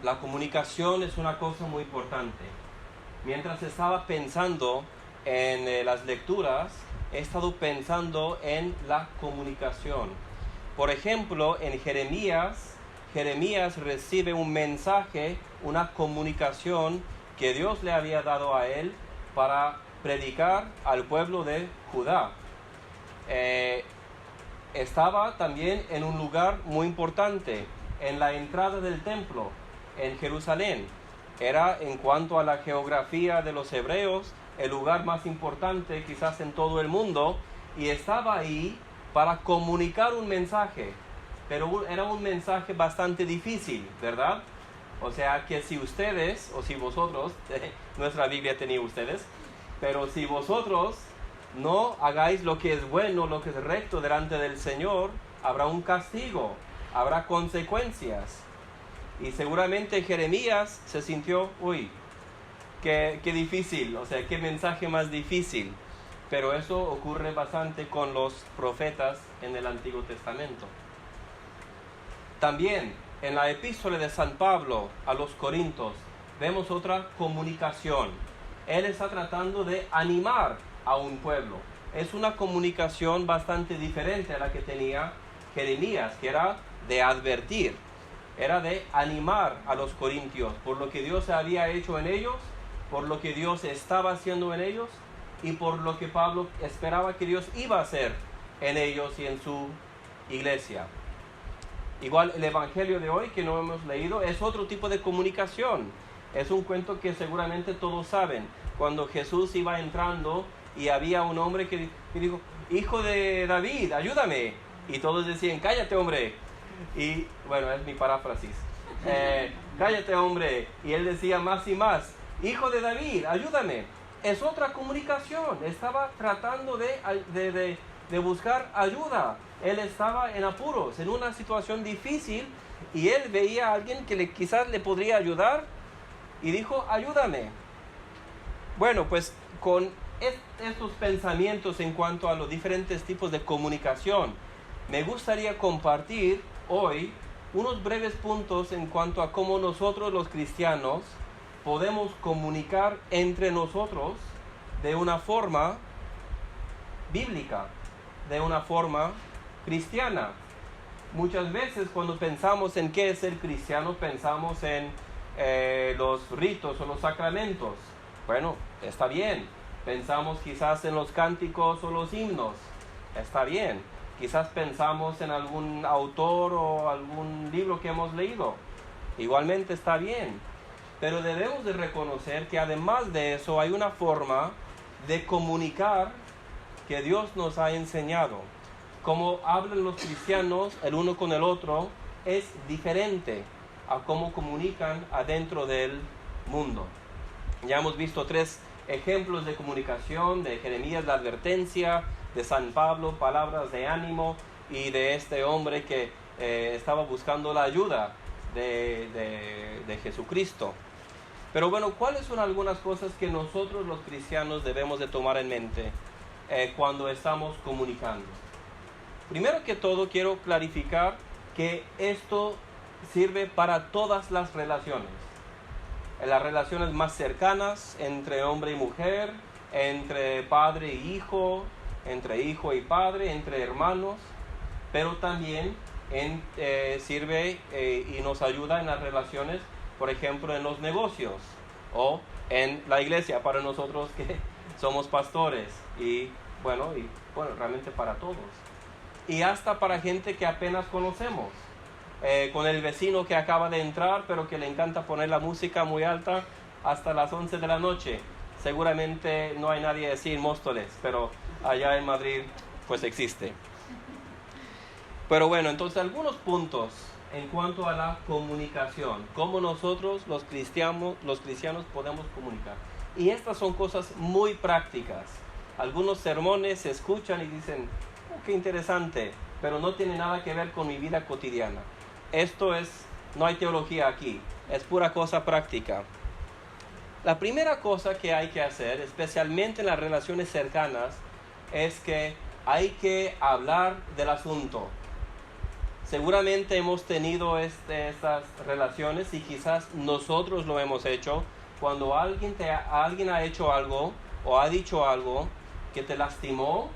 La comunicación es una cosa muy importante. Mientras estaba pensando en las lecturas, he estado pensando en la comunicación. Por ejemplo, en Jeremías recibe un mensaje, una comunicación que Dios le había dado a él para predicar al pueblo de Judá. Estaba también en un lugar muy importante, en la entrada del templo, en Jerusalén. Era, en cuanto a la geografía de los hebreos, el lugar más importante quizás en todo el mundo, y estaba ahí para comunicar un mensaje, pero era un mensaje bastante difícil, ¿verdad? O sea que si ustedes, o si vosotros, nuestra Biblia tenía ustedes, pero si vosotros no hagáis lo que es bueno, lo que es recto delante del Señor, habrá un castigo, habrá consecuencias. Y seguramente Jeremías se sintió, qué difícil, o sea, qué mensaje más difícil. Pero eso ocurre bastante con los profetas en el Antiguo Testamento. También en la epístola de San Pablo a los Corintios vemos otra comunicación. Él está tratando de animar a un pueblo. Es una comunicación bastante diferente a la que tenía Jeremías, que era de advertir, era de animar a los corintios por lo que Dios había hecho en ellos, por lo que Dios estaba haciendo en ellos y por lo que Pablo esperaba que Dios iba a hacer en ellos y en su iglesia. Igual el Evangelio de hoy que no hemos leído es otro tipo de comunicación. Es un cuento que seguramente todos saben. Cuando Jesús iba entrando y había un hombre que dijo, hijo de David, ayúdame. Y todos decían, cállate hombre. Y bueno, es mi paráfrasis. Cállate hombre. Y él decía más y más, hijo de David, ayúdame. Es otra comunicación. Estaba tratando de buscar ayuda. Él estaba en apuros, en una situación difícil, y él veía a alguien que quizás le podría ayudar y dijo, ayúdame. Bueno, pues con estos pensamientos en cuanto a los diferentes tipos de comunicación, me gustaría compartir hoy unos breves puntos en cuanto a cómo nosotros los cristianos podemos comunicar entre nosotros de una forma bíblica, de una forma cristiana. Muchas veces cuando pensamos en qué es ser cristiano, pensamos en los ritos o los sacramentos. Bueno, está bien. Pensamos quizás en los cánticos o los himnos. Está bien. Quizás pensamos en algún autor o algún libro que hemos leído. Igualmente está bien. Pero debemos de reconocer que además de eso hay una forma de comunicar que Dios nos ha enseñado. Cómo hablan los cristianos el uno con el otro es diferente a cómo comunican adentro del mundo. Ya hemos visto 3 ejemplos de comunicación, de Jeremías la advertencia, de San Pablo palabras de ánimo y de este hombre que estaba buscando la ayuda de Jesucristo. Pero bueno, ¿cuáles son algunas cosas que nosotros los cristianos debemos de tomar en mente cuando estamos comunicando? Primero que todo quiero clarificar que esto sirve para todas las relaciones. En las relaciones más cercanas entre hombre y mujer, entre padre e hijo, entre hijo y padre, entre hermanos, pero también sirve y nos ayuda en las relaciones, por ejemplo, en los negocios o en la iglesia para nosotros que somos pastores y bueno, realmente para todos. Y hasta para gente que apenas conocemos, con el vecino que acaba de entrar pero que le encanta poner la música muy alta hasta las 11 de la noche. Seguramente no hay nadie así en Móstoles, pero allá en Madrid pues existe. Pero bueno, entonces algunos puntos en cuanto a la comunicación, cómo nosotros los cristianos podemos comunicar. Y estas son cosas muy prácticas. Algunos sermones se escuchan y dicen, qué interesante, pero no tiene nada que ver con mi vida cotidiana. No hay teología aquí, es pura cosa práctica. La primera cosa que hay que hacer, especialmente en las relaciones cercanas, es que hay que hablar del asunto. Seguramente hemos tenido estas relaciones y quizás nosotros lo hemos hecho cuando alguien ha hecho algo o ha dicho algo que te lastimó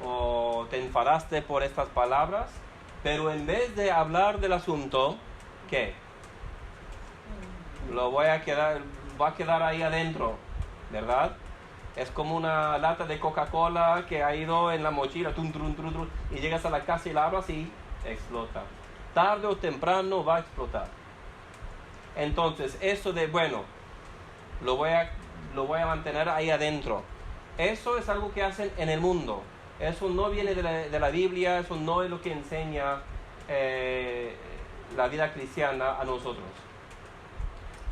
o te enfadaste por estas palabras, pero en vez de hablar del asunto, ¿qué? Va a quedar ahí adentro, ¿verdad? Es como una lata de Coca-Cola que ha ido en la mochila, y llegas a la casa y la abres y explota. Tarde o temprano va a explotar. Entonces, eso de, bueno, lo voy a mantener ahí adentro. Eso es algo que hacen en el mundo. Eso no viene de la Biblia, eso no es lo que enseña la vida cristiana a nosotros.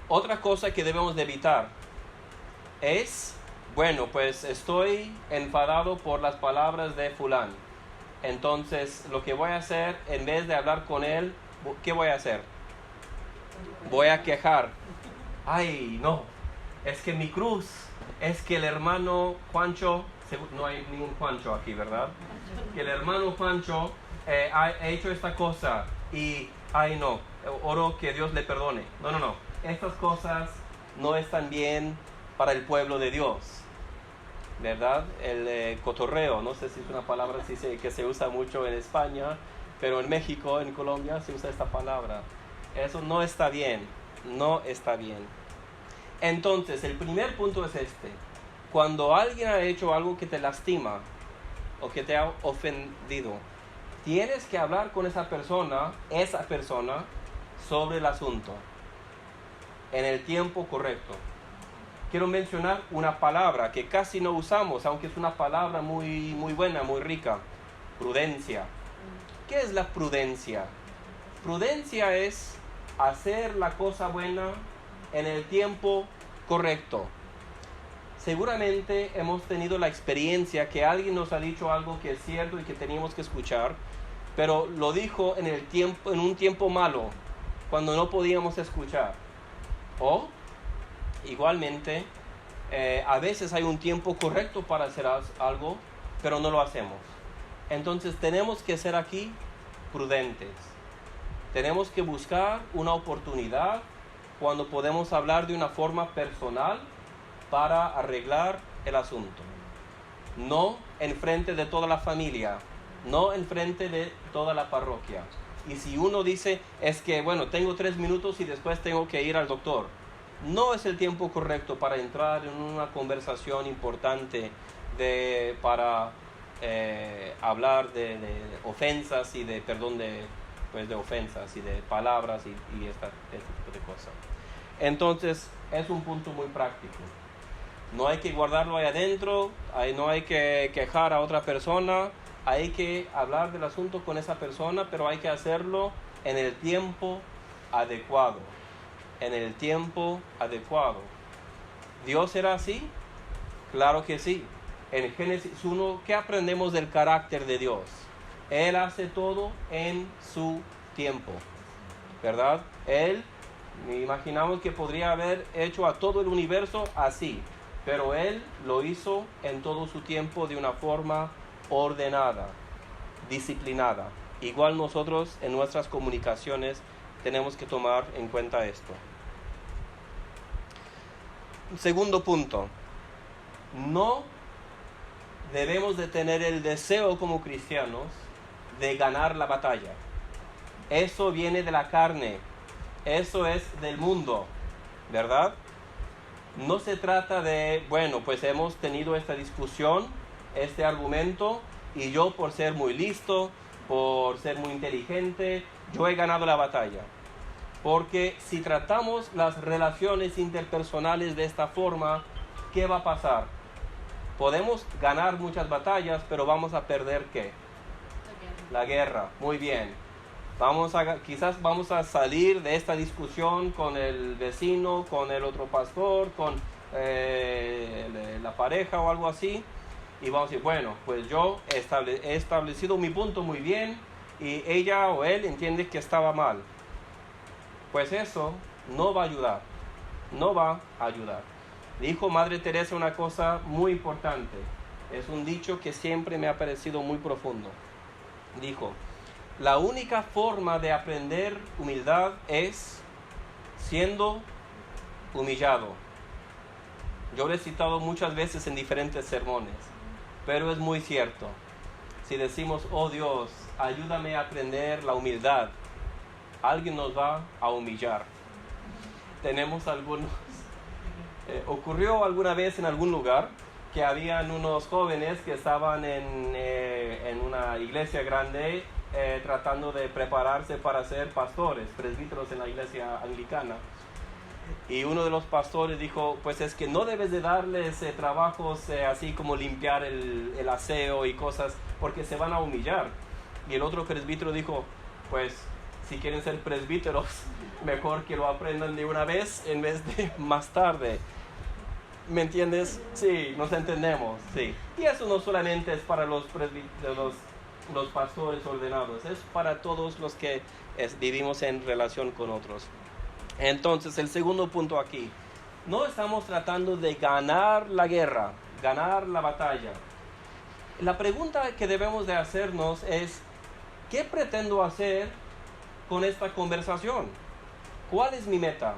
Otra cosa que debemos de evitar es, bueno, pues estoy enfadado por las palabras de fulano. Entonces, lo que voy a hacer, en vez de hablar con él, ¿qué voy a hacer? Voy a quejar. Ay, no, es que mi cruz, es que el hermano Juancho, no hay ningún Juancho aquí, ¿verdad? Que el hermano Juancho ha hecho esta cosa y, ay no, oro que Dios le perdone. No. Estas cosas no están bien para el pueblo de Dios, ¿verdad? El cotorreo, no sé si es una palabra que se usa mucho en España, pero en México, en Colombia, se usa esta palabra. Eso no está bien, no está bien. Entonces, el primer punto es este. Cuando alguien ha hecho algo que te lastima o que te ha ofendido, tienes que hablar con esa persona sobre el asunto en el tiempo correcto. Quiero mencionar una palabra que casi no usamos, aunque es una palabra muy, muy buena, muy rica. Prudencia. ¿Qué es la prudencia? Prudencia es hacer la cosa buena en el tiempo correcto. Seguramente hemos tenido la experiencia que alguien nos ha dicho algo que es cierto y que teníamos que escuchar, pero lo dijo en un tiempo malo, cuando no podíamos escuchar. O, igualmente, a veces hay un tiempo correcto para hacer algo, pero no lo hacemos. Entonces tenemos que ser aquí prudentes. Tenemos que buscar una oportunidad cuando podemos hablar de una forma personal para arreglar el asunto. No en frente de toda la familia, no en frente de toda la parroquia. Y si uno dice, es que bueno, tengo 3 minutos y después tengo que ir al doctor, no es el tiempo correcto para entrar en una conversación importante para hablar de ofensas y de perdón de ofensas y de palabras y este tipo de cosas. Entonces es un punto muy práctico. No hay que guardarlo ahí adentro, no hay que quejar a otra persona, hay que hablar del asunto con esa persona, pero hay que hacerlo en el tiempo adecuado. En el tiempo adecuado. ¿Dios era así? Claro que sí. En Génesis 1, ¿qué aprendemos del carácter de Dios? Él hace todo en su tiempo, ¿verdad? Él, imaginamos que podría haber hecho a todo el universo así, pero Él lo hizo en todo su tiempo de una forma ordenada, disciplinada. Igual nosotros en nuestras comunicaciones tenemos que tomar en cuenta esto. Segundo punto, no debemos de tener el deseo como cristianos de ganar la batalla. Eso viene de la carne, eso es del mundo, ¿verdad? No se trata de, bueno, pues hemos tenido esta discusión, este argumento, y yo por ser muy listo, por ser muy inteligente, yo he ganado la batalla. Porque si tratamos las relaciones interpersonales de esta forma, ¿qué va a pasar? Podemos ganar muchas batallas, pero vamos a perder ¿qué? La guerra. Muy bien. Quizás vamos a salir de esta discusión con el vecino, con el otro pastor, con la pareja o algo así. Y vamos a decir, bueno, pues yo he establecido mi punto muy bien y ella o él entiende que estaba mal. Pues eso no va a ayudar, no va a ayudar. Dijo Madre Teresa una cosa muy importante, es un dicho que siempre me ha parecido muy profundo. Dijo, La única forma de aprender humildad es siendo humillado. Yo lo he citado muchas veces en diferentes sermones, pero es muy cierto. Si decimos, oh Dios, ayúdame a aprender la humildad, alguien nos va a humillar. Tenemos algunos... ocurrió alguna vez en algún lugar que habían unos jóvenes que estaban en una iglesia grande tratando de prepararse para ser pastores, presbíteros en la iglesia anglicana. Y uno de los pastores dijo, pues es que no debes de darles trabajos así como limpiar el aseo y cosas, porque se van a humillar. Y el otro presbítero dijo, pues si quieren ser presbíteros, mejor que lo aprendan de una vez en vez de más tarde. ¿Me entiendes? Sí, nos entendemos, sí. Y eso no solamente es para los pastores ordenados, es para todos los que vivimos en relación con otros. Entonces, el segundo punto aquí, no estamos tratando de ganar la guerra, ganar la batalla. La pregunta que debemos de hacernos es, ¿qué pretendo hacer con esta conversación? ¿Cuál es mi meta?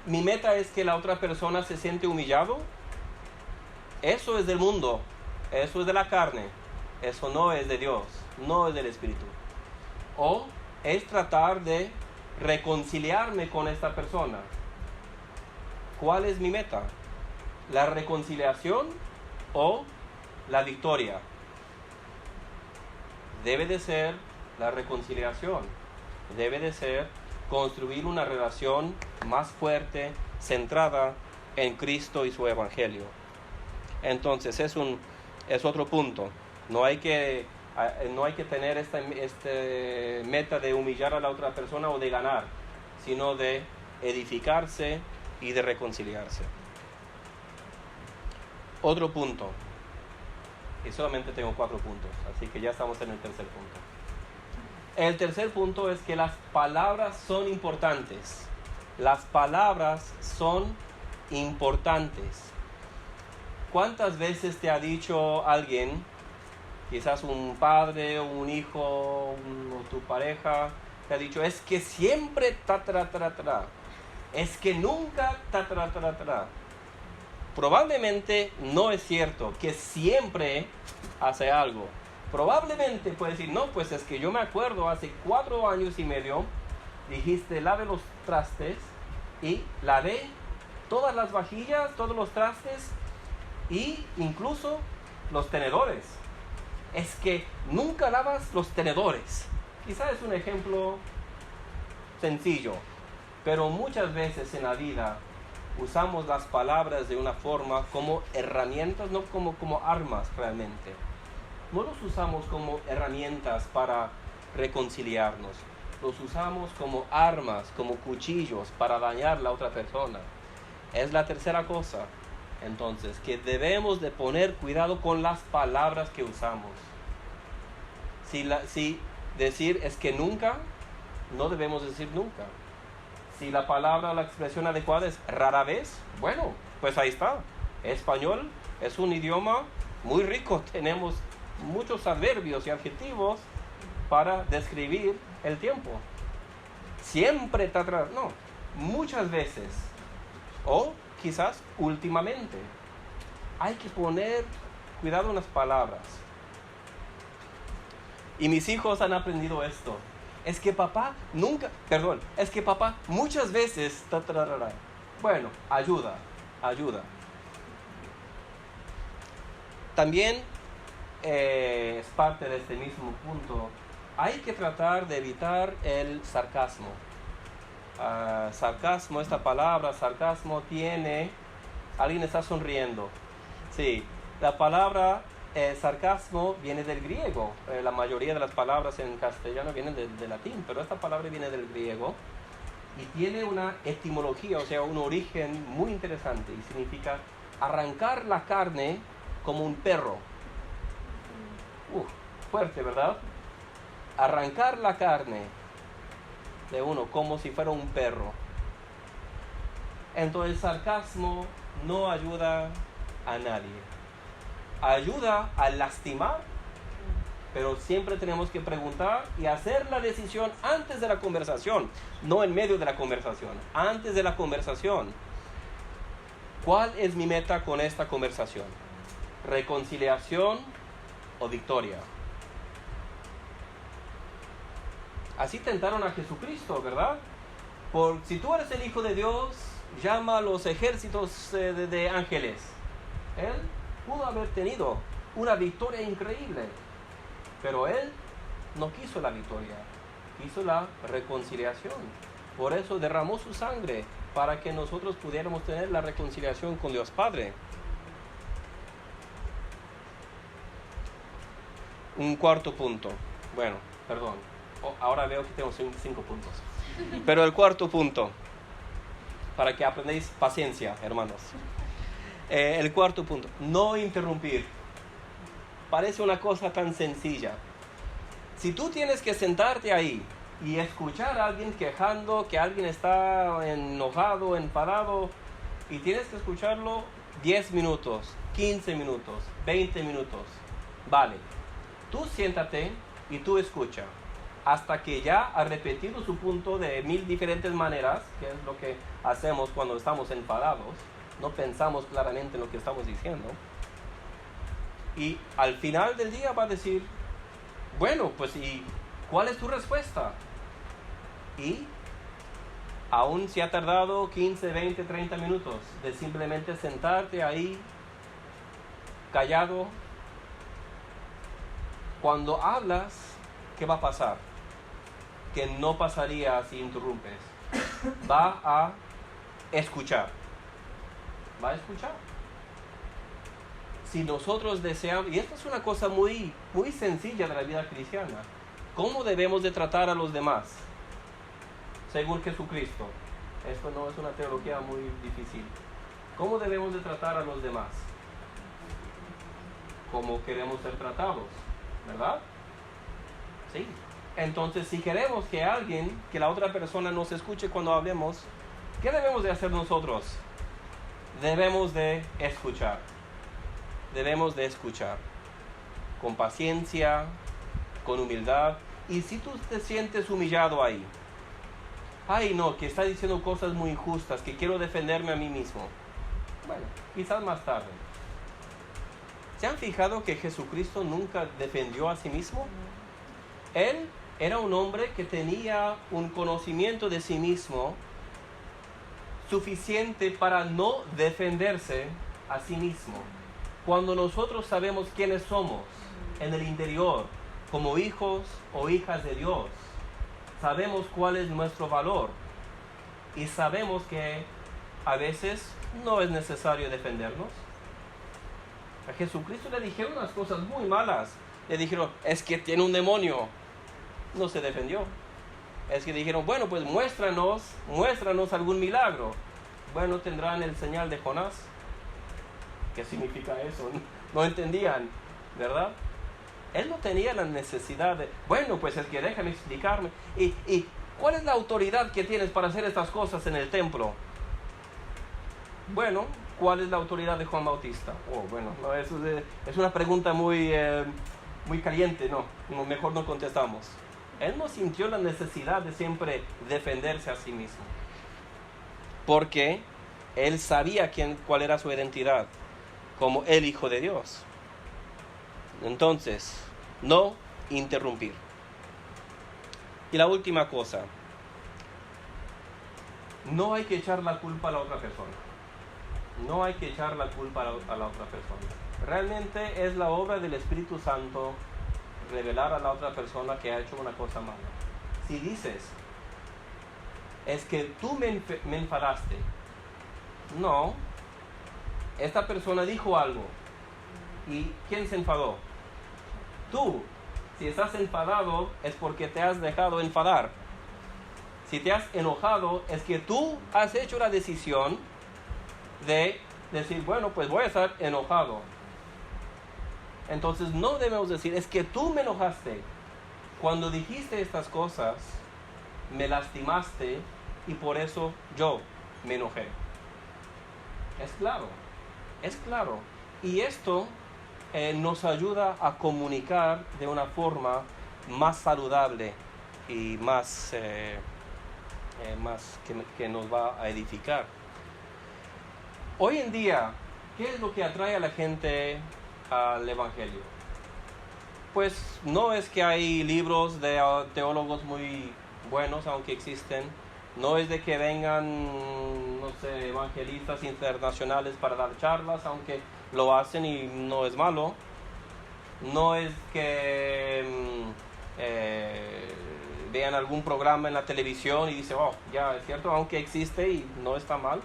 ¿Mi meta es que la otra persona se siente humillado? Eso es del mundo, eso es de la carne, eso no es de Dios, no es del Espíritu. O es tratar de reconciliarme con esta persona. ¿Cuál es mi meta? ¿La reconciliación o la victoria? Debe de ser la reconciliación. Debe de ser construir una relación más fuerte, centrada en Cristo y su Evangelio. Entonces es otro punto. No hay que tener esta meta de humillar a la otra persona o de ganar, sino de edificarse y de reconciliarse. Otro punto, y solamente tengo 4 puntos, así que ya estamos en el tercer punto. El tercer punto es que las palabras son importantes. Las palabras son importantes. ¿Cuántas veces te ha dicho alguien, quizás un padre o un hijo o tu pareja, te ha dicho, es que siempre es que nunca Probablemente no es cierto que siempre hace algo. Probablemente puede decir, no, pues es que yo me acuerdo hace 4 años y medio, dijiste lave los trastes, y lavé todas las vajillas, todos los trastes, y incluso los tenedores. Es que nunca lavas los tenedores. Quizás es un ejemplo sencillo, pero muchas veces en la vida usamos las palabras de una forma como herramientas, no como armas realmente. No los usamos como herramientas para reconciliarnos. Los usamos como armas, como cuchillos para dañar a la otra persona. Es la tercera cosa. Entonces, que debemos de poner cuidado con las palabras que usamos. Si decir es que nunca, no debemos decir nunca. Si la palabra o la expresión adecuada es rara vez, bueno, pues ahí está. Español es un idioma muy rico. Tenemos muchos adverbios y adjetivos para describir el tiempo. Siempre está atrás, no, muchas veces, o quizás últimamente. Hay que poner cuidado en las palabras. Y mis hijos han aprendido esto. Es que papá muchas veces, bueno, ayuda. También es parte de este mismo punto. Hay que tratar de evitar el sarcasmo. Sarcasmo, esta palabra sarcasmo tiene... Alguien está sonriendo. Sí, la palabra sarcasmo viene del griego. La mayoría de las palabras en castellano vienen del latín, pero esta palabra viene del griego y tiene una etimología, o sea, un origen muy interesante, y significa arrancar la carne como un perro. Fuerte, ¿verdad? Arrancar la carne de uno como si fuera un perro. Entonces el sarcasmo no ayuda a nadie. Ayuda a lastimar, Pero siempre tenemos que preguntar y hacer la decisión antes de la conversación, no en medio de la conversación, antes de la conversación. ¿Cuál es mi meta con esta conversación? ¿Reconciliación o victoria? Así tentaron a Jesucristo, ¿verdad? Si tú eres el Hijo de Dios, llama a los ejércitos de ángeles. Él pudo haber tenido una victoria increíble, pero él no quiso la victoria, quiso la reconciliación. Por eso derramó su sangre, para que nosotros pudiéramos tener la reconciliación con Dios Padre. Un cuarto punto. Bueno, perdón. Ahora veo que tengo 5 puntos. Pero el cuarto punto, para que aprendáis paciencia, hermanos. El cuarto punto, no interrumpir. Parece una cosa tan sencilla. Si tú tienes que sentarte ahí y escuchar a alguien quejando, que alguien está enojado, enfadado, y tienes que escucharlo 10 minutos, 15 minutos, 20 minutos, vale. Tú siéntate y tú escucha, hasta que ya ha repetido su punto de 1000 diferentes maneras, que es lo que hacemos cuando estamos enfadados, no pensamos claramente en lo que estamos diciendo, y al final del día va a decir, bueno, pues, ¿y cuál es tu respuesta? Y aún si ha tardado 15, 20, 30 minutos de simplemente sentarte ahí, callado, cuando hablas, ¿qué va a pasar? Que no pasaría si interrumpes. Va a escuchar. Va a escuchar. Si nosotros deseamos, y esta es una cosa muy, muy sencilla de la vida cristiana, ¿cómo debemos de tratar a los demás? Según Jesucristo. Esto no es una teología muy difícil. ¿Cómo debemos de tratar a los demás? Como queremos ser tratados, ¿verdad? Sí. Entonces, si queremos que la otra persona nos escuche cuando hablemos, ¿qué debemos de hacer nosotros? Debemos de escuchar. Debemos de escuchar. Con paciencia, con humildad. Y si tú te sientes humillado ahí, ay no, que está diciendo cosas muy injustas, que quiero defenderme a mí mismo. Bueno, quizás más tarde. ¿Se han fijado que Jesucristo nunca defendió a sí mismo? Él era un hombre que tenía un conocimiento de sí mismo suficiente para no defenderse a sí mismo. Cuando nosotros sabemos quiénes somos en el interior, como hijos o hijas de Dios, sabemos cuál es nuestro valor y sabemos que a veces no es necesario defendernos. A Jesucristo le dijeron unas cosas muy malas. Le dijeron, es que tiene un demonio. No se defendió. Es que dijeron, bueno, pues muéstranos algún milagro. Bueno, tendrán el señal de Jonás. ¿Qué significa eso? No entendían, ¿verdad? Él no tenía la necesidad de, bueno, pues es que déjame explicarme. ¿Y cuál es la autoridad que tienes para hacer estas cosas en el templo? Bueno, ¿cuál es la autoridad de Juan Bautista? Oh, bueno, no, eso es una pregunta muy caliente, no, mejor no contestamos. Él no sintió la necesidad de siempre defenderse a sí mismo, porque él sabía cuál era su identidad, como el Hijo de Dios. Entonces, no interrumpir. Y la última cosa, no hay que echar la culpa a la otra persona. No hay que echar la culpa a la otra persona. Realmente es la obra del Espíritu Santo revelar a la otra persona que ha hecho una cosa mala. Si dices, es que tú me enfadaste. No, esta persona dijo algo. ¿Y quién se enfadó? Tú. Si estás enfadado es porque te has dejado enfadar. Si te has enojado es que tú has hecho la decisión de decir, bueno, pues voy a estar enojado. Entonces no debemos decir, es que tú me enojaste. Cuando dijiste estas cosas, me lastimaste y por eso yo me enojé. Es claro, es claro. Y esto nos ayuda a comunicar de una forma más saludable y más que nos va a edificar. Hoy en día, ¿qué es lo que atrae a la gente al Evangelio? Pues no es que hay libros de teólogos muy buenos, aunque existen. No es de que vengan, no sé, evangelistas internacionales para dar charlas, aunque lo hacen y no es malo. No es que vean algún programa en la televisión y dicen, oh, ya es cierto, aunque existe y no está mal.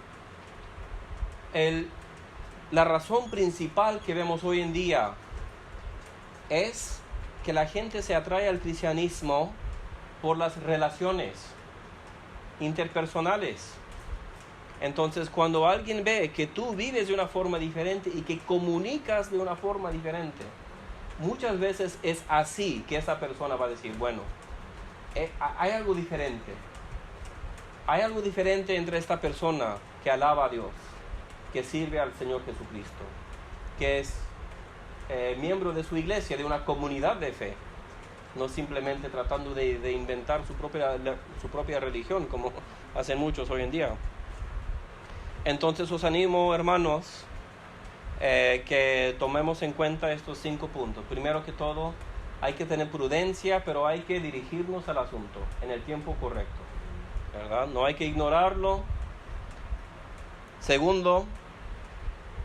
La razón principal que vemos hoy en día es que la gente se atrae al cristianismo por las relaciones interpersonales. Entonces, cuando alguien ve que tú vives de una forma diferente y que comunicas de una forma diferente, muchas veces es así que esa persona va a decir, bueno, hay algo diferente. Hay algo diferente entre esta persona que alaba a Dios, que sirve al Señor Jesucristo, que es miembro de su iglesia, de una comunidad de fe, no simplemente tratando de inventar su propia religión, como hacen muchos hoy en día. Entonces os animo, hermanos, que tomemos en cuenta estos 5 puntos. Primero que todo, hay que tener prudencia, pero hay que dirigirnos al asunto en el tiempo correcto, ¿verdad? No hay que ignorarlo. Segundo,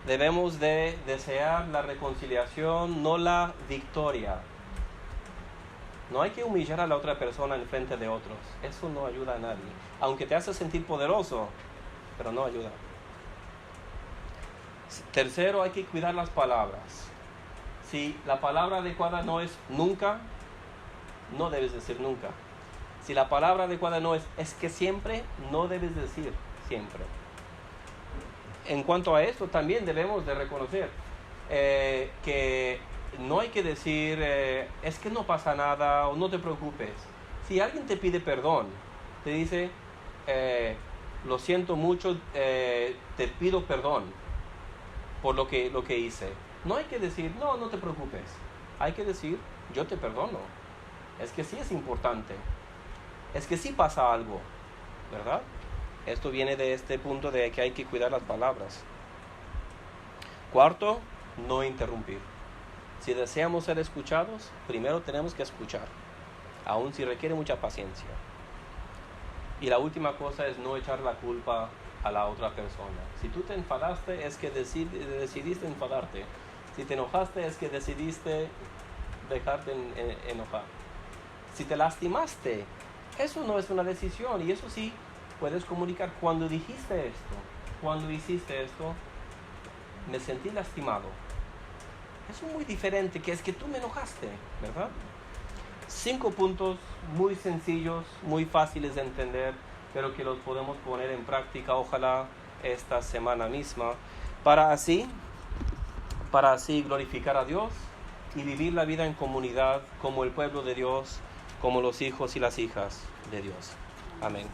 debemos de desear la reconciliación, no la victoria. No hay que humillar a la otra persona en frente de otros. Eso no ayuda a nadie. Aunque te hace sentir poderoso, pero no ayuda. Tercero, hay que cuidar las palabras. Si la palabra adecuada no es nunca, no debes decir nunca. Si la palabra adecuada no es que siempre, no debes decir siempre. En cuanto a esto, también debemos de reconocer que no hay que decir, es que no pasa nada o no te preocupes. Si alguien te pide perdón, te dice, lo siento mucho, te pido perdón por lo que hice. No hay que decir, no te preocupes. Hay que decir, yo te perdono. Es que sí es importante. Es que sí pasa algo, ¿verdad? Esto viene de este punto de que hay que cuidar las palabras. Cuarto, no interrumpir. Si deseamos ser escuchados, primero tenemos que escuchar, aun si requiere mucha paciencia. Y la última cosa es no echar la culpa a la otra persona. Si tú te enfadaste, es que decidiste enfadarte. Si te enojaste, es que decidiste dejarte enojar. Si te lastimaste, eso no es una decisión. Y eso sí, puedes comunicar, cuando dijiste esto, cuando hiciste esto, me sentí lastimado. Eso es muy diferente, que es que tú me enojaste, ¿verdad? 5 puntos muy sencillos, muy fáciles de entender, pero que los podemos poner en práctica, ojalá esta semana misma, para así glorificar a Dios y vivir la vida en comunidad como el pueblo de Dios, como los hijos y las hijas de Dios. Amén.